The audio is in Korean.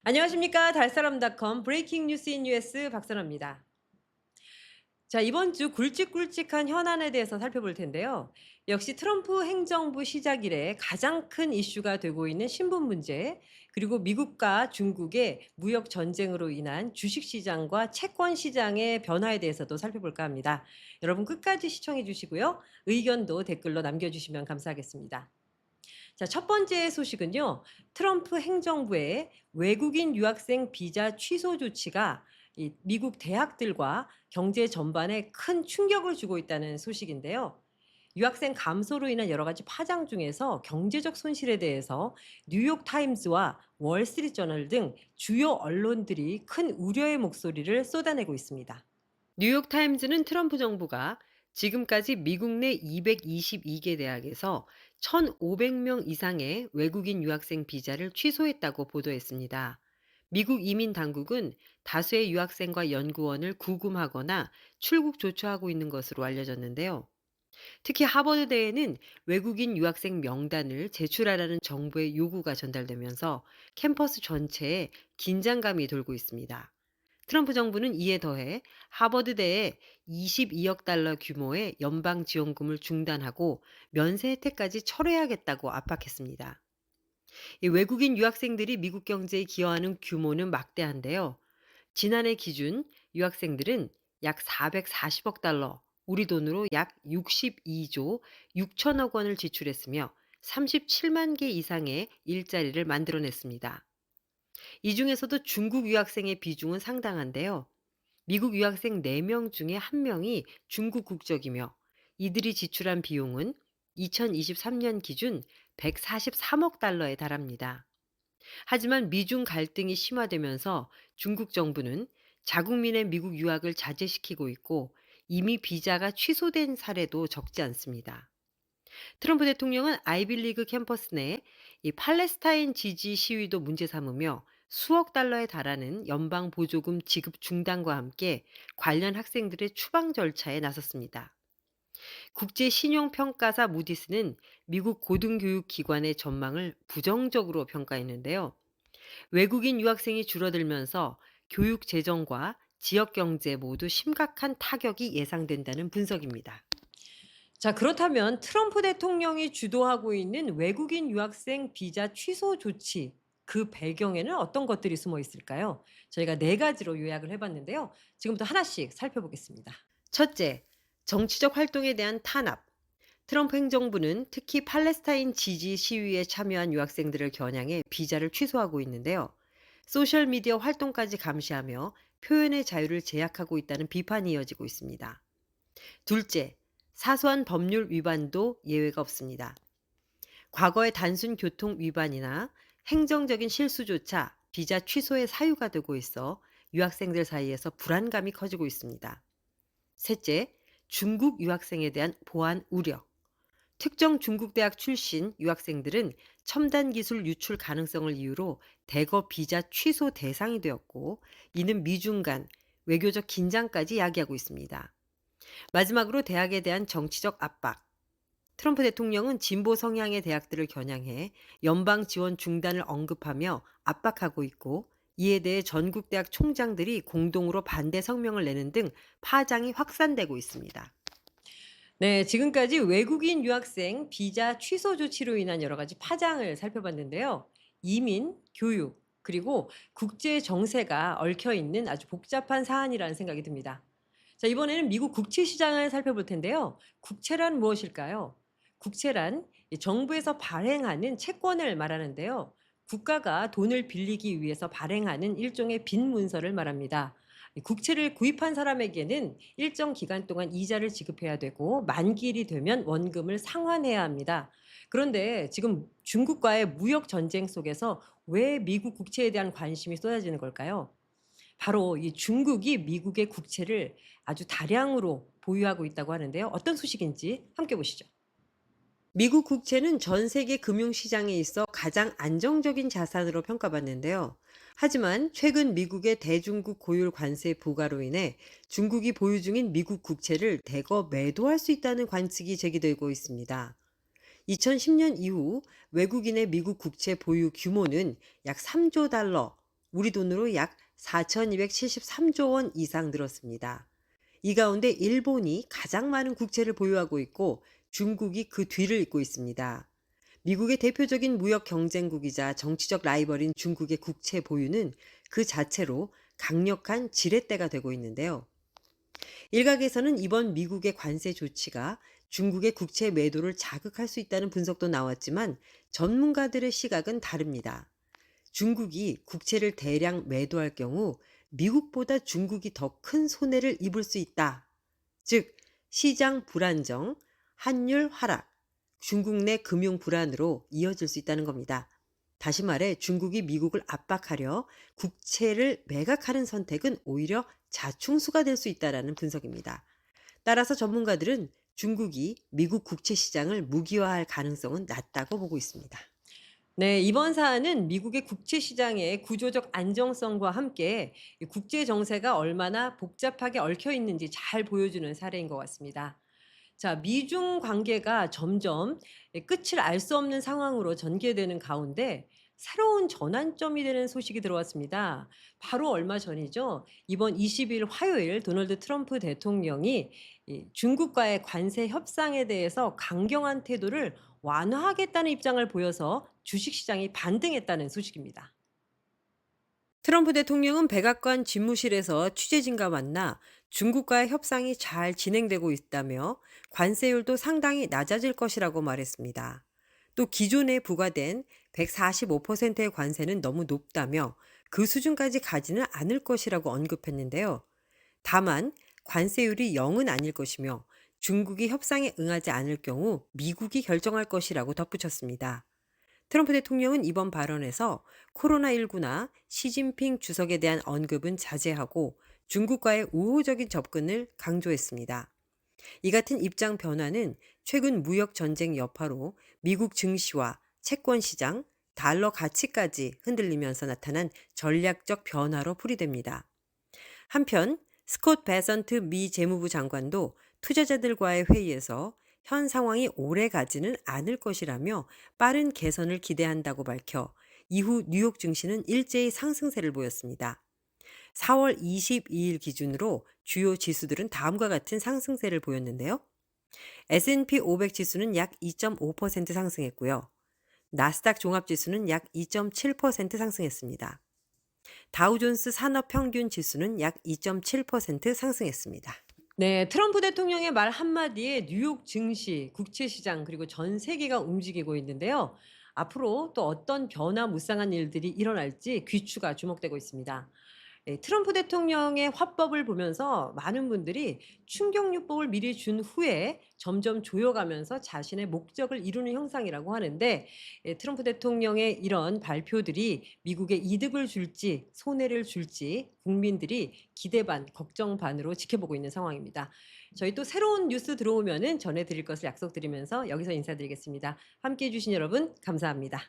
안녕하십니까. 달사람닷컴 브레이킹 뉴스 인 US 박선아입니다. 자, 이번 주 굵직굵직한 현안에 대해서 살펴볼 텐데요. 역시 트럼프 행정부 시작 이래 가장 큰 이슈가 되고 있는 신분 문제, 그리고 미국과 중국의 무역 전쟁으로 인한 주식 시장과 채권 시장의 변화에 대해서도 살펴볼까 합니다. 여러분 끝까지 시청해 주시고요. 의견도 댓글로 남겨주시면 감사하겠습니다. 자, 첫 번째 소식은요. 트럼프 행정부의 외국인 유학생 비자 취소 조치가 이 미국 대학들과 경제 전반에 큰 충격을 주고 있다는 소식인데요. 유학생 감소로 인한 여러 가지 파장 중에서 경제적 손실에 대해서 뉴욕 타임즈와 월스트리트 저널 등 주요 언론들이 큰 우려의 목소리를 쏟아내고 있습니다. 뉴욕 타임즈는 트럼프 정부가 지금까지 미국 내 222개 대학에서 1,500명 이상의 외국인 유학생 비자를 취소했다고 보도했습니다. 미국 이민 당국은 다수의 유학생과 연구원을 구금하거나 출국 조처하고 있는 것으로 알려졌는데요. 특히 하버드대에는 외국인 유학생 명단을 제출하라는 정부의 요구가 전달되면서 캠퍼스 전체에 긴장감이 돌고 있습니다. 트럼프 정부는 이에 더해 하버드대에 22억 달러 규모의 연방 지원금을 중단하고 면세 혜택까지 철회하겠다고 압박했습니다. 이 외국인 유학생들이 미국 경제에 기여하는 규모는 막대한데요. 지난해 기준 유학생들은 약 440억 달러, 우리 돈으로 약 62조 6천억 원을 지출했으며 37만 개 이상의 일자리를 만들어냈습니다. 이 중에서도 중국 유학생의 비중은 상당한데요. 미국 유학생 4명 중에 1명이 중국 국적이며 이들이 지출한 비용은 2023년 기준 143억 달러에 달합니다. 하지만 미중 갈등이 심화되면서 중국 정부는 자국민의 미국 유학을 자제시키고 있고 이미 비자가 취소된 사례도 적지 않습니다. 트럼프 대통령은 아이빌리그 캠퍼스 내 이 팔레스타인 지지 시위도 문제 삼으며 수억 달러에 달하는 연방 보조금 지급 중단과 함께 관련 학생들의 추방 절차에 나섰습니다. 국제 신용평가사 무디스는 미국 고등교육 기관의 전망을 부정적으로 평가했는데요. 외국인 유학생이 줄어들면서 교육 재정과 지역 경제 모두 심각한 타격이 예상된다는 분석입니다. 자, 그렇다면 트럼프 대통령이 주도하고 있는 외국인 유학생 비자 취소 조치, 그 배경에는 어떤 것들이 숨어 있을까요? 저희가 네 가지로 요약을 해봤는데요. 지금부터 하나씩 살펴보겠습니다. 첫째, 정치적 활동에 대한 탄압. 트럼프 행정부는 특히 팔레스타인 지지 시위에 참여한 유학생들을 겨냥해 비자를 취소하고 있는데요. 소셜미디어 활동까지 감시하며 표현의 자유를 제약하고 있다는 비판이 이어지고 있습니다. 둘째, 사소한 법률 위반도 예외가 없습니다. 과거의 단순 교통 위반이나 행정적인 실수조차 비자 취소의 사유가 되고 있어 유학생들 사이에서 불안감이 커지고 있습니다. 셋째, 중국 유학생에 대한 보안 우려. 특정 중국 대학 출신 유학생들은 첨단 기술 유출 가능성을 이유로 대거 비자 취소 대상이 되었고, 이는 미중 간 외교적 긴장까지 야기하고 있습니다. 마지막으로 대학에 대한 정치적 압박. 트럼프 대통령은 진보 성향의 대학들을 겨냥해 연방 지원 중단을 언급하며 압박하고 있고, 이에 대해 전국 대학 총장들이 공동으로 반대 성명을 내는 등 파장이 확산되고 있습니다. 네, 지금까지 외국인 유학생 비자 취소 조치로 인한 여러 가지 파장을 살펴봤는데요. 이민, 교육, 그리고 국제 정세가 얽혀 있는 아주 복잡한 사안이라는 생각이 듭니다. 자, 이번에는 미국 국채 시장을 살펴볼 텐데요. 국채란 무엇일까요? 국채란 이 정부에서 발행하는 채권을 말하는데요. 국가가 돈을 빌리기 위해서 발행하는 일종의 빈 문서를 말합니다. 이 국채를 구입한 사람에게는 일정 기간 동안 이자를 지급해야 되고 만기일이 되면 원금을 상환해야 합니다. 그런데 지금 중국과의 무역 전쟁 속에서 왜 미국 국채에 대한 관심이 쏟아지는 걸까요? 바로 이 중국이 미국의 국채를 아주 다량으로 보유하고 있다고 하는데요. 어떤 소식인지 함께 보시죠. 미국 국채는 전 세계 금융시장에 있어 가장 안정적인 자산으로 평가받는데요. 하지만 최근 미국의 대중국 고율 관세 부과로 인해 중국이 보유 중인 미국 국채를 대거 매도할 수 있다는 관측이 제기되고 있습니다. 2010년 이후 외국인의 미국 국채 보유 규모는 약 3조 달러, 우리 돈으로 약 4,273조 원 이상 늘었습니다. 이 가운데 일본이 가장 많은 국채를 보유하고 있고 중국이 그 뒤를 잇고 있습니다. 미국의 대표적인 무역 경쟁국이자 정치적 라이벌인 중국의 국채 보유는 그 자체로 강력한 지렛대가 되고 있는데요. 일각에서는 이번 미국의 관세 조치가 중국의 국채 매도를 자극할 수 있다는 분석도 나왔지만 전문가들의 시각은 다릅니다. 중국이 국채를 대량 매도할 경우 미국보다 중국이 더 큰 손해를 입을 수 있다. 즉, 시장 불안정, 환율 하락, 중국 내 금융 불안으로 이어질 수 있다는 겁니다. 다시 말해 중국이 미국을 압박하려 국채를 매각하는 선택은 오히려 자충수가 될 수 있다는 분석입니다. 따라서 전문가들은 중국이 미국 국채 시장을 무기화할 가능성은 낮다고 보고 있습니다. 네, 이번 사안은 미국의 국채 시장의 구조적 안정성과 함께 이 국제 정세가 얼마나 복잡하게 얽혀 있는지 잘 보여주는 사례인 것 같습니다. 자, 미중 관계가 점점 끝을 알 수 없는 상황으로 전개되는 가운데 새로운 전환점이 되는 소식이 들어왔습니다. 바로 얼마 전이죠. 이번 20일 화요일 도널드 트럼프 대통령이 이 중국과의 관세 협상에 대해서 강경한 태도를 완화하겠다는 입장을 보여서 주식시장이 반등했다는 소식입니다. 트럼프 대통령은 백악관 집무실에서 취재진과 만나 중국과의 협상이 잘 진행되고 있다며 관세율도 상당히 낮아질 것이라고 말했습니다. 또 기존에 부과된 145%의 관세는 너무 높다며 그 수준까지 가지는 않을 것이라고 언급했는데요. 다만 관세율이 0은 아닐 것이며 중국이 협상에 응하지 않을 경우 미국이 결정할 것이라고 덧붙였습니다. 트럼프 대통령은 이번 발언에서 코로나19나 시진핑 주석에 대한 언급은 자제하고 중국과의 우호적인 접근을 강조했습니다. 이 같은 입장 변화는 최근 무역 전쟁 여파로 미국 증시와 채권 시장, 달러 가치까지 흔들리면서 나타난 전략적 변화로 풀이됩니다. 한편 스콧 베선트 미 재무부 장관도 투자자들과의 회의에서 현 상황이 오래 가지는 않을 것이라며 빠른 개선을 기대한다고 밝혀 이후 뉴욕 증시는 일제히 상승세를 보였습니다. 4월 22일 기준으로 주요 지수들은 다음과 같은 상승세를 보였는데요. S&P 500 지수는 약 2.5% 상승했고요. 나스닥 종합지수는 약 2.7% 상승했습니다. 다우존스 산업평균 지수는 약 2.7% 상승했습니다. 네, 트럼프 대통령의 말 한마디에 뉴욕 증시, 국채 시장 그리고 전 세계가 움직이고 있는데요. 앞으로 또 어떤 변화무쌍한 일들이 일어날지 귀추가 주목되고 있습니다. 트럼프 대통령의 화법을 보면서 많은 분들이 충격요법을 미리 준 후에 점점 조여가면서 자신의 목적을 이루는 형상이라고 하는데 트럼프 대통령의 이런 발표들이 미국에 이득을 줄지 손해를 줄지 국민들이 기대 반, 걱정 반으로 지켜보고 있는 상황입니다. 저희 또 새로운 뉴스 들어오면은 전해드릴 것을 약속드리면서 여기서 인사드리겠습니다. 함께해 주신 여러분 감사합니다.